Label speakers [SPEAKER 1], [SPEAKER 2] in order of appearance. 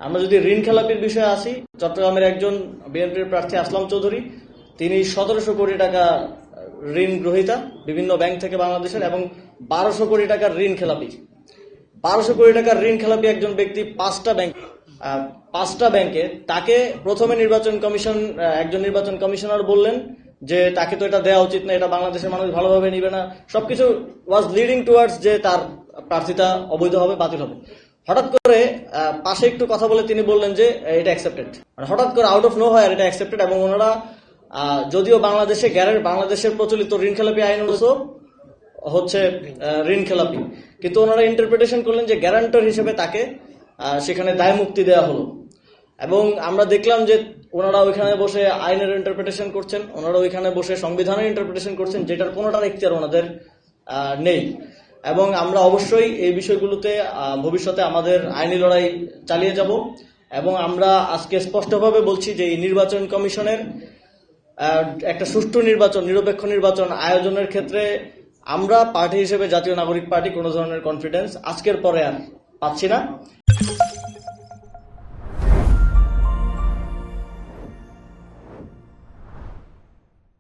[SPEAKER 1] আমরা যদি ঋণ খেলাপির বিষয়ে আসি, চট্টগ্রামের একজন বিএনপির প্রার্থী আসলাম চৌধুরী, তিনি 1700 কোটি টাকা ঋণ গ্রহীতা বিভিন্ন ব্যাংক থেকে বাংলাদেশের, এবং 1200 কোটি টাকার ঋণ খেলাপি। 1200 কোটি টাকার ঋণ খেলাপি একজন ব্যক্তি পাঁচটা ব্যাংকে, তাকে প্রথমে একজন নির্বাচন কমিশনার বললেন যে তাকে তো এটা দেওয়া উচিত না, এটা বাংলাদেশের মানুষ ভালোভাবে নিবে না, সবকিছু ওয়াজ লিডিং টুয়ার্ডস যে তার প্রার্থিতা অবৈধ হবে, বাতিল হবে। হঠাৎ করে পাশে একটু কথা বলে তিনি বললেন যে এটা অ্যাকসেপ্টেড, হঠাৎ করে আউট অফ নো হয় এটা অ্যাকসেপ্টেড। এবং ওনারা যদিও বাংলাদেশের প্রচলিত ঋণ খেলাপি আইন হচ্ছে ঋণ খেলাপি, কিন্তু ওনারা ইন্টারপ্রিটেশন করলেন যে গ্যারান্টর হিসেবে তাকে সেখানে দায় মুক্তি দেওয়া হলো। এবং আমরা দেখলাম যে ওনারা ওইখানে বসে আইনের ইন্টারপ্রিটেশন করছেন, ওনারা ওইখানে বসে সংবিধানের ইন্টারপ্রিটেশন করছেন, যেটার কোনোটার এখতিয়ার ওনাদের নেই। এবং আমরা অবশ্যই এই বিষয়গুলোতে ভবিষ্যতে আমাদের আইনি লড়াই চালিয়ে যাব। এবং আমরা আজকে স্পষ্টভাবে বলছি যে এই নির্বাচন কমিশনের একটা সুষ্ঠু নির্বাচন, নিরপেক্ষ নির্বাচন আয়োজনের ক্ষেত্রে আমরা পার্টি হিসেবে জাতীয় নাগরিক পার্টি কোনো ধরনের কনফিডেন্স আজকের পরে আর পাচ্ছি না।